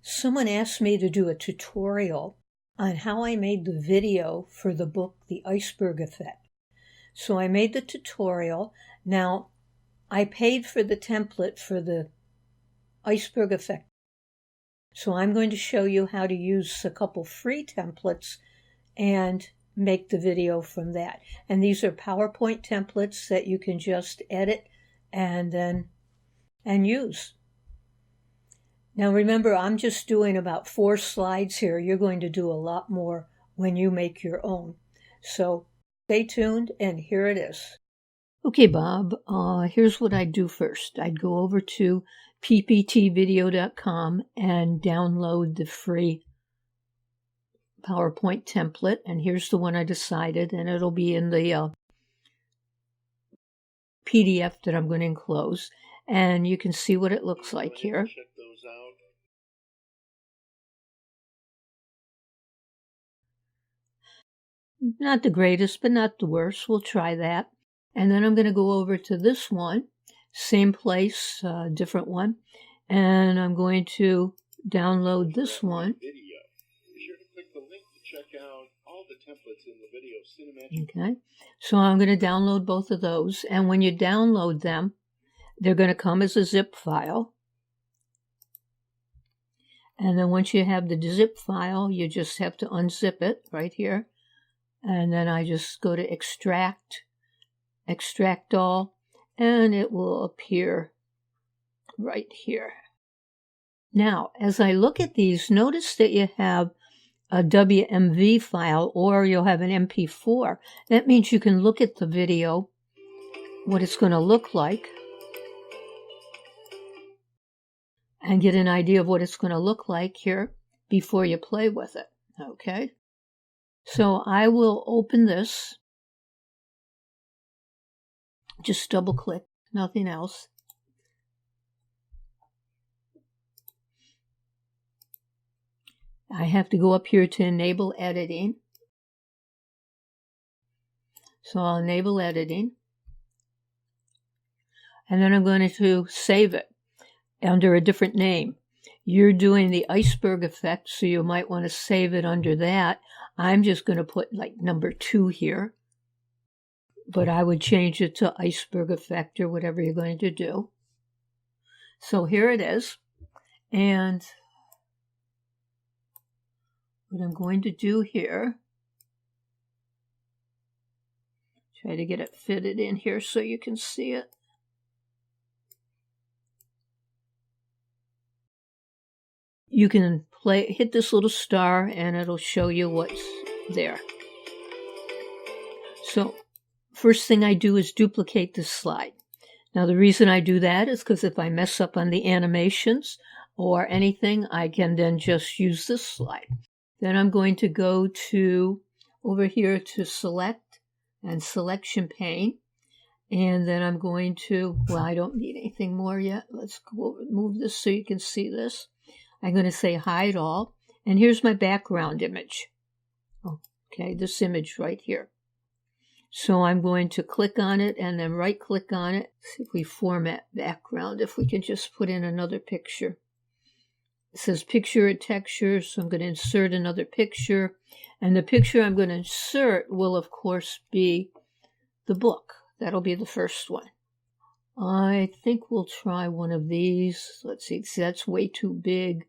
Someone asked me to do a tutorial on how I made the video for the book, The Iceberg Effect. So I made the tutorial. Now, I paid for the template for the Iceberg Effect. So I'm going to show you how to use a couple free templates and make the video from that. And these are PowerPoint templates that you can just edit and use. Now remember, I'm just doing about 4 slides here. You're going to do a lot more when you make your own. So stay tuned, and here it is. Okay, Bob, here's what I'd do first. I'd go over to pptvideo.com and download the free PowerPoint template. And here's the one I decided, and it'll be in the PDF that I'm going to enclose. And you can see what it looks like here. Check those out. Not the greatest, but not the worst. We'll try that. And then I'm going to go over to this one, same place, different one. And I'm going to download this one. Video. Be sure to click the link to check out all the templates in the video cinematic. Okay. So I'm going to download both of those. And when you download them, they're going to come as a zip file. And then once you have the zip file, you just have to unzip it right here. And then I just go to extract all, and it will appear right here. Now, as I look at these, notice that you have a WMV file, or you'll have an MP4. That means you can look at the video, what it's going to look like, and get an idea of what it's going to look like here before you play with it, okay? So I will open this, just double click, nothing else. I have to go up here to enable editing. So I'll enable editing. And then I'm going to save it under a different name. You're doing the Iceberg Effect, so you might want to save it under that. I'm just going to put like number 2 here, but I would change it to Iceberg Effect or whatever you're going to do. So here it is. And what I'm going to do here, try to get it fitted in here so you can see it. You can hit this little star and it'll show you what's there. So first thing I do is duplicate this slide. Now the reason I do that is because if I mess up on the animations or anything, I can then just use this slide. Then I'm going to go to over here to select and selection pane. And then I'm going to, well, I don't need anything more yet. Let's go over, move this so you can see this. I'm going to say hide all, and here's my background image. Okay, this image right here. So I'm going to click on it and then right click on it. See if we format background, if we can just put in another picture. It says picture or texture, so I'm going to insert another picture. And the picture I'm going to insert will, of course, be the book. That'll be the first one. I think we'll try one of these. Let's see, that's way too big.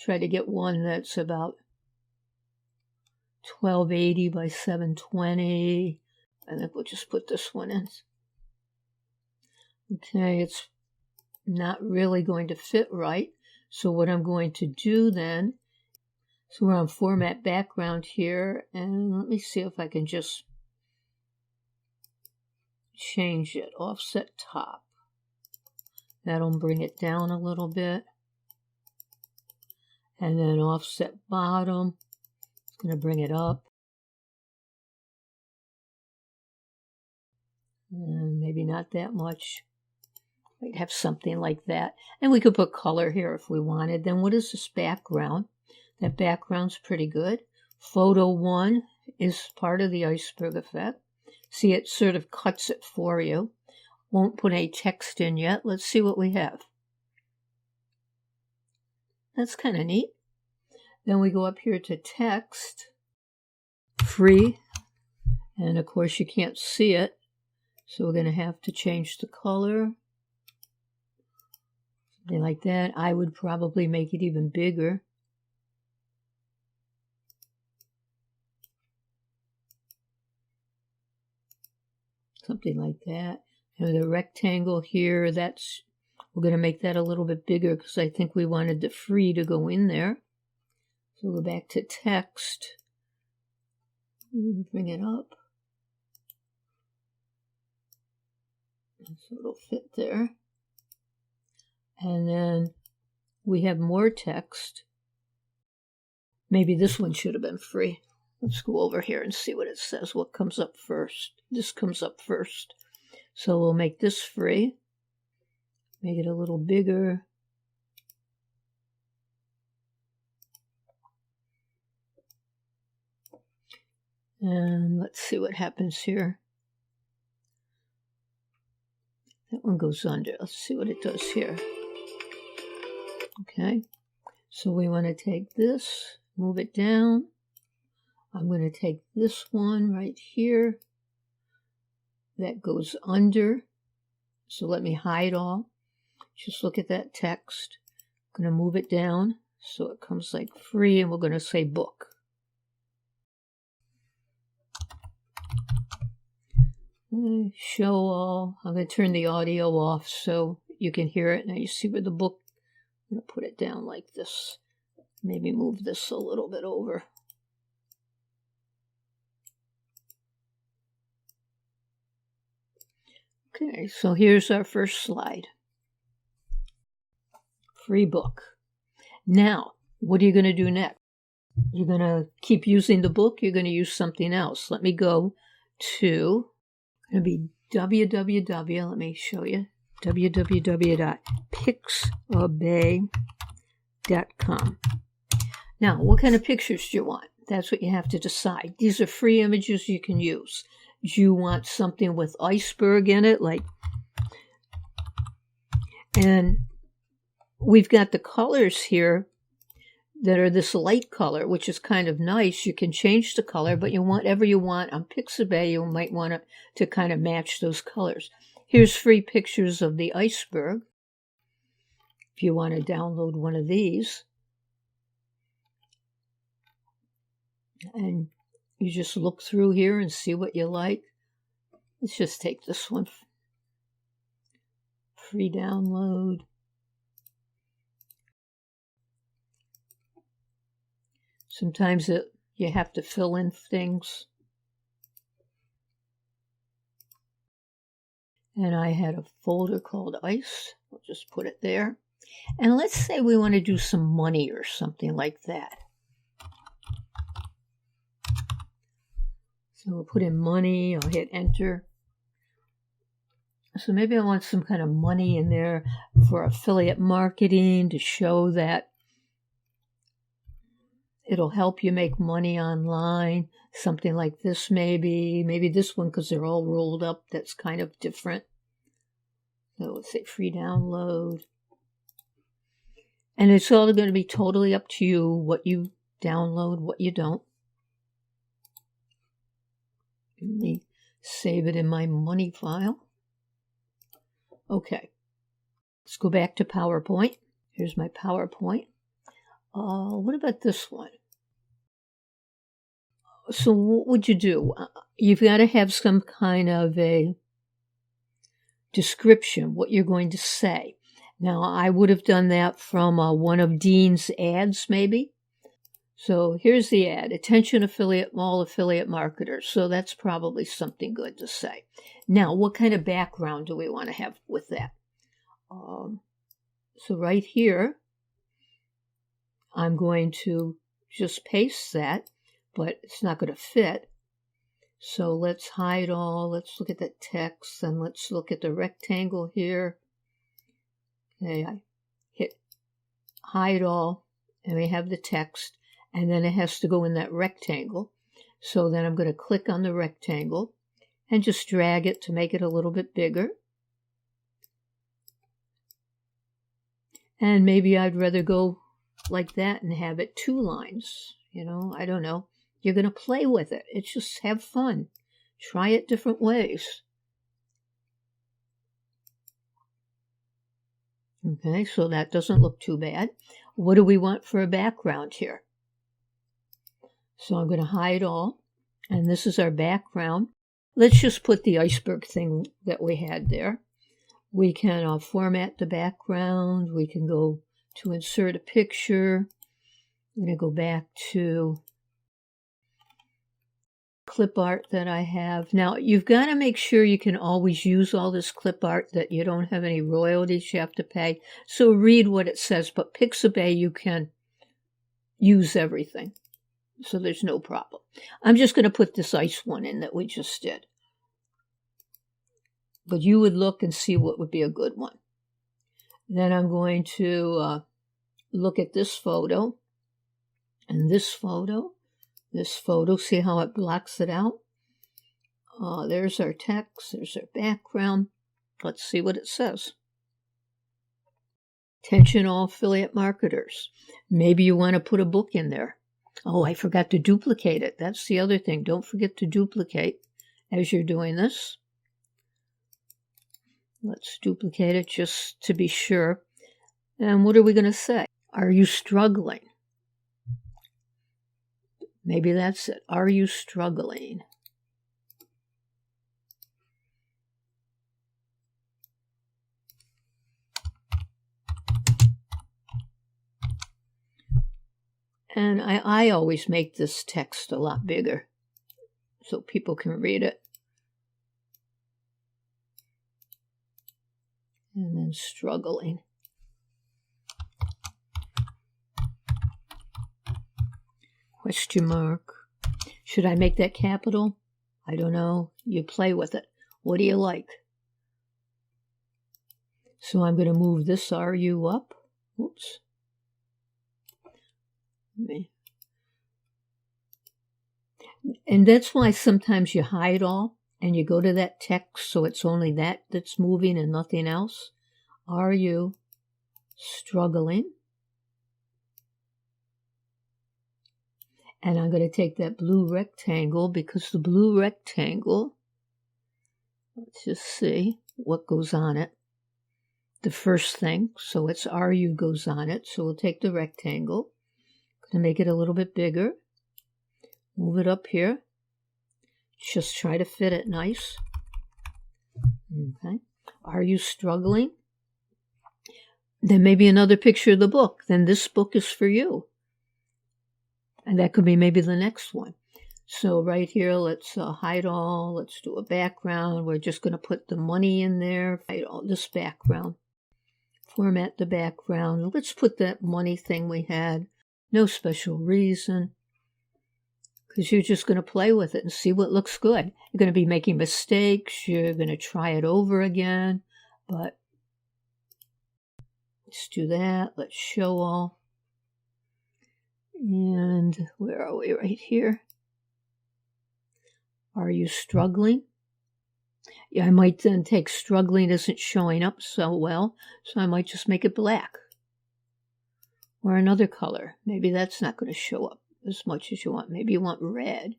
Try to get one that's about 1280 by 720. I think we'll just put this one in. Okay, it's not really going to fit right. So what I'm going to do then, so we're on format background here, and let me see if I can just change it, offset top. That'll bring it down a little bit. And then offset bottom, it's going to bring it up. And maybe not that much. Might have something like that. And we could put color here if we wanted. Then what is this background? That background's pretty good. Photo 1 is part of the Iceberg Effect. See, it sort of cuts it for you. Won't put any text in yet. Let's see what we have. That's kind of neat. Then we go up here to text, free, and of course you can't see it, so we're going to have to change the color. Something like that. I would probably make it even bigger. Something like that. And the rectangle here, we're going to make that a little bit bigger because I think we wanted the free to go in there. So we'll go back to text. Bring it up. So it'll fit there. And then we have more text. Maybe this one should have been free. Let's go over here and see what it says. What comes up first? This comes up first. So we'll make this free. Make it a little bigger. And let's see what happens here. That one goes under. Let's see what it does here. Okay. So we want to take this, move it down. I'm going to take this one right here. That goes under. So let me hide all. Just look at that text. I'm going to move it down so it comes like free, and we're going to say book. Show all. I'm going to turn the audio off so you can hear it. Now you see where the book, I'm going to put it down like this. Maybe move this a little bit over. Okay, so here's our first slide. Free book. Now, what are you going to do next? You're going to keep using the book. You're going to use something else. Let me go to, going to be www, let me show you, www.pixabay.com. Now, what kind of pictures do you want? That's what you have to decide. These are free images you can use. Do you want something with iceberg in it? And we've got the colors here that are this light color, which is kind of nice. You can change the color, but you want whatever you want. On Pixabay, you might want it to kind of match those colors. Here's free pictures of the iceberg. If you want to download one of these. And you just look through here and see what you like. Let's just take this one. Free download. Sometimes you have to fill in things. And I had a folder called Ice. I'll just put it there. And let's say we want to do some money or something like that. So we'll put in money. I'll hit enter. So maybe I want some kind of money in there for affiliate marketing to show that it'll help you make money online. Something like this maybe. Maybe this one because they're all rolled up. That's kind of different. So let's say free download. And it's all going to be totally up to you what you download, what you don't. Let me save it in my money file. Okay. Let's go back to PowerPoint. Here's my PowerPoint. What about this one? So what would you do? You've got to have some kind of a description, what you're going to say. Now, I would have done that from one of Dean's ads, maybe. So here's the ad. Attention all affiliate marketers. So that's probably something good to say. Now, what kind of background do we want to have with that? So right here, I'm going to just paste that, but it's not going to fit. So let's hide all. Let's look at the text, and let's look at the rectangle here. Okay, I hit hide all, and we have the text. And then it has to go in that rectangle. So then I'm going to click on the rectangle and just drag it to make it a little bit bigger. And maybe I'd rather go like that and have it 2 lines. You know, I don't know. You're going to play with it. It's just have fun. Try it different ways. Okay, so that doesn't look too bad. What do we want for a background here? So I'm going to hide all, and this is our background. Let's just put the iceberg thing that we had there. We can format the background. We can go to insert a picture. I'm going to go back to clip art that I have. Now, you've got to make sure you can always use all this clip art, that you don't have any royalties you have to pay. So read what it says, but Pixabay, you can use everything. So there's no problem. I'm just going to put this ice one in that we just did. But you would look and see what would be a good one. Then I'm going to look at this photo and this photo. This photo, see how it blocks it out? There's our text, there's our background. Let's see what it says. Attention all affiliate marketers. Maybe you want to put a book in there. Oh, I forgot to duplicate it. That's the other thing. Don't forget to duplicate as you're doing this. Let's duplicate it just to be sure. And what are we going to say? Are you struggling? Maybe that's it. Are you struggling? And I always make this text a lot bigger so people can read it. And then struggling. Question mark. Should I make that capital? I don't know. You play with it. What do you like? So I'm going to move this RU up. Oops. And that's why sometimes you hide all and you go to that text so it's only that that's moving and nothing else. Are you struggling? And I'm going to take that blue rectangle, because the blue rectangle, let's just see what goes on it. The first thing, so it's RU goes on it. So we'll take the rectangle, going to make it a little bit bigger, move it up here, just try to fit it nice. Okay. Are you struggling? Then maybe another picture of the book. Then this book is for you. And that could be maybe the next one. So right here, let's hide all. Let's do a background. We're just going to put the money in there. Hide all this background. Format the background. Let's put that money thing we had. No special reason. Because you're just going to play with it and see what looks good. You're going to be making mistakes. You're going to try it over again. But let's do that. Let's show all. And where are we? Right here. Are you struggling? Yeah, I might then take struggling isn't showing up so well, so I might just make it black. Or another color. Maybe that's not going to show up as much as you want. Maybe you want red,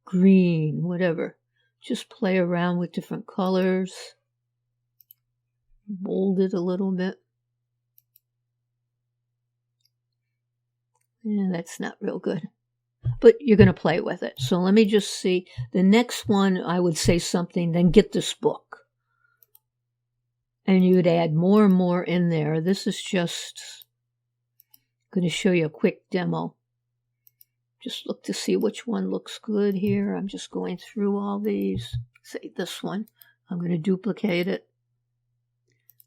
green, whatever. Just play around with different colors. Bold it a little bit. Yeah, that's not real good. But you're going to play with it. So let me just see. The next one, I would say something, then get this book. And you'd add more and more in there. This is just going to show you a quick demo. Just look to see which one looks good here. I'm just going through all these. Say this one. I'm going to duplicate it.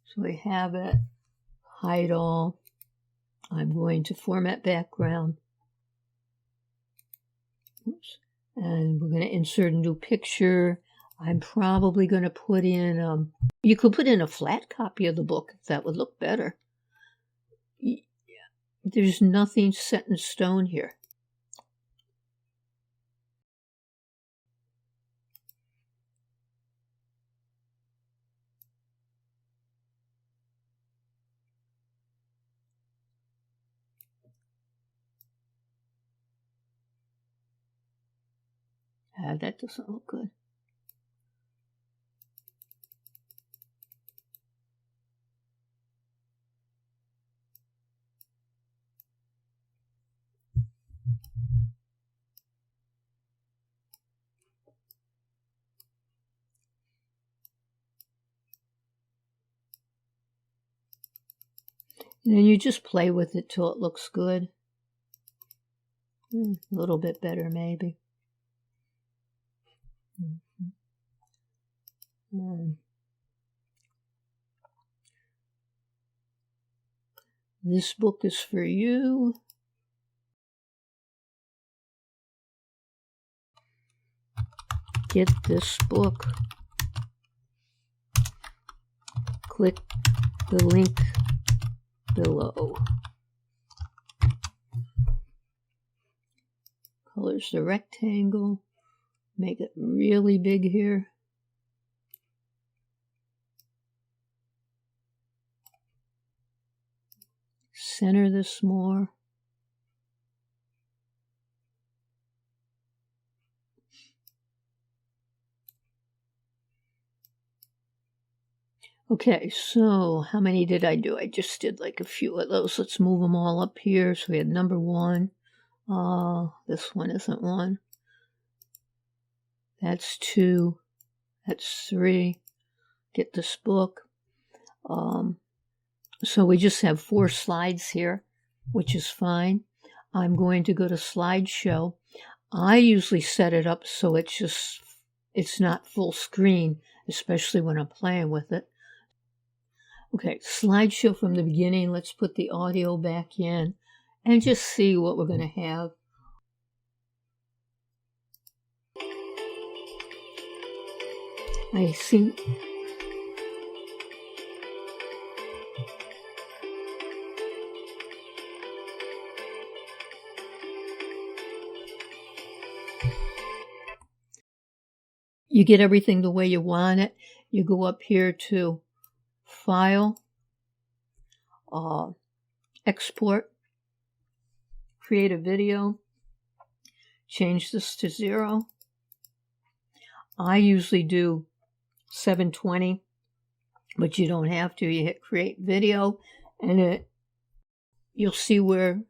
So we have it. Hide all. I'm going to format background. Oops. And we're going to insert a new picture. I'm probably going to put in, you could put in a flat copy of the book if that would look better. There's nothing set in stone here. That doesn't look good. And then you just play with it till it looks good. A little bit better, maybe. This book is for you. Get this book. Click the link below. Colors the rectangle. Make it really big here. Center this more. Okay, so how many did I do? I just did like a few of those. Let's move them all up here. So we had number 1. This one isn't 1. That's 2. That's 3. Get this book. So we just have 4 slides here, which is fine. I'm going to go to slideshow. I usually set it up so it's not full screen, especially when I'm playing with it. Okay, slideshow from the beginning. Let's put the audio back in and just see what we're going to have. I see. You get everything the way you want it. You go up here to File, Export, Create a Video, change this to 0. I usually do 720, but you don't have to. You hit Create Video, and you'll see where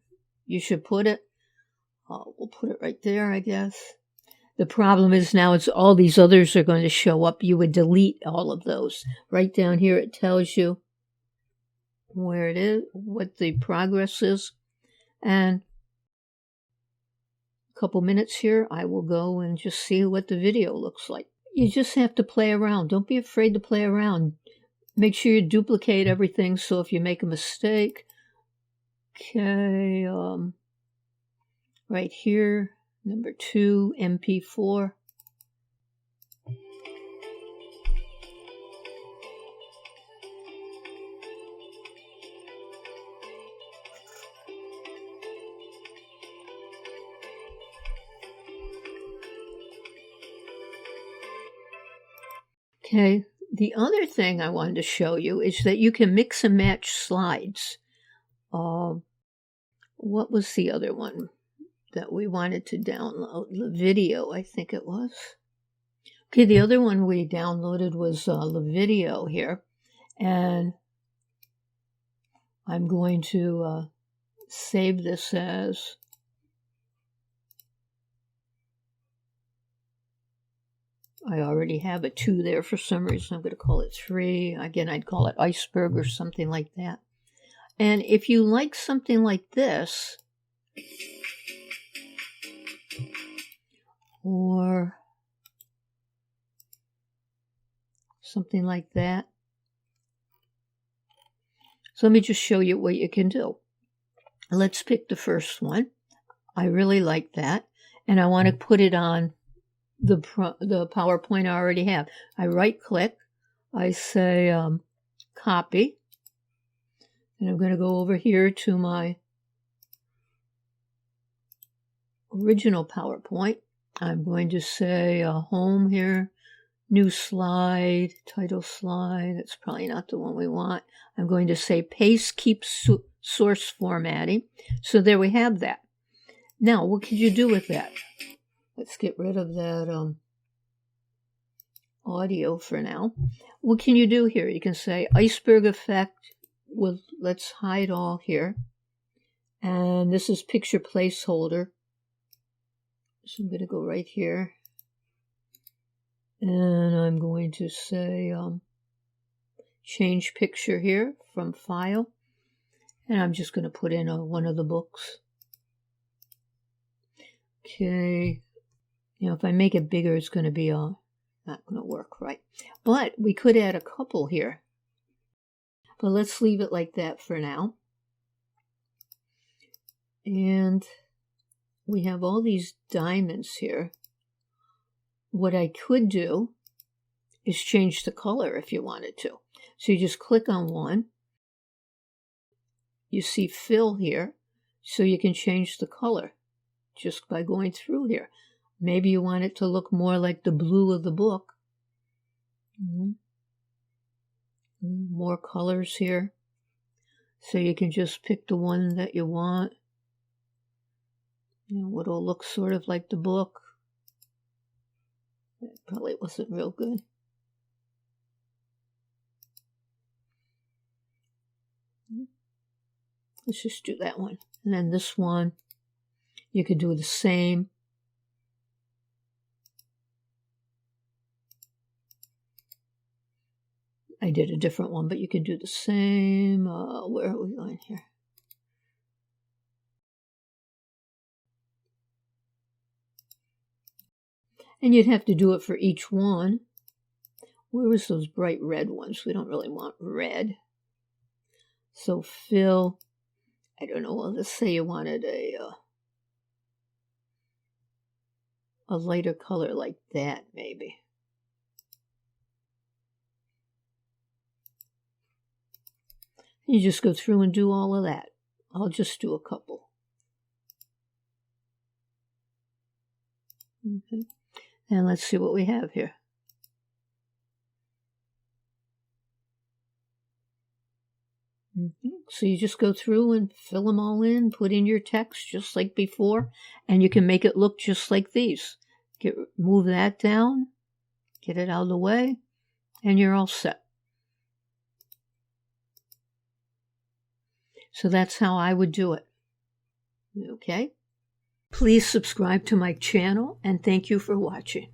you should put it. We'll put it right there, I guess. The problem is now it's all these others are going to show up. You would delete all of those. Right down here it tells you where it is, what the progress is. And a couple minutes here, I will go and just see what the video looks like. You just have to play around. Don't be afraid to play around. Make sure you duplicate everything so if you make a mistake. Okay, right here. Number 2, MP4. Okay, the other thing I wanted to show you is that you can mix and match slides. What was the other one that we wanted to download? The video, I think it was. Okay, the other one we downloaded was the video here. And I'm going to save this as I already have a 2 there for some reason. I'm going to call it 3. Again, I'd call it Iceberg or something like that. And if you like something like this, or something like that. So let me just show you what you can do. Let's pick the first one. I really like that. And I want to put it on the PowerPoint I already have. I right click. I say copy. And I'm going to go over here to my original PowerPoint. I'm going to say home here, new slide, title slide. That's probably not the one we want. I'm going to say paste, keep source formatting. So there we have that. Now, what could you do with that? Let's get rid of that audio for now. What can you do here? You can say Iceberg Effect with, let's hide all here. And this is picture placeholder. So I'm going to go right here. And I'm going to say change picture here from file. And I'm just going to put in one of the books. Okay. If I make it bigger, it's going to be not going to work right. But we could add a couple here. But let's leave it like that for now. And we have all these diamonds here. What I could do is change the color if you wanted to. So you just click on one. You see fill here, so you can change the color just by going through here. Maybe you want it to look more like the blue of the book. More colors here. So you can just pick the one that you want. What'll look sort of like the book. That probably wasn't real good. Let's just do that one. And then this one, you could do the same. I did a different one, but you could do the same. Where are we going here? And you'd have to do it for each one. Where was those bright red ones? We don't really want red. So fill, I don't know, let's say you wanted a lighter color like that, maybe. You just go through and do all of that. I'll just do a couple. Okay. And let's see what we have here. So you just go through and fill them all in, put in your text just like before, and you can make it look just like these. Move that down, get it out of the way, and you're all set. So that's how I would do it. Okay? Please subscribe to my channel, and thank you for watching.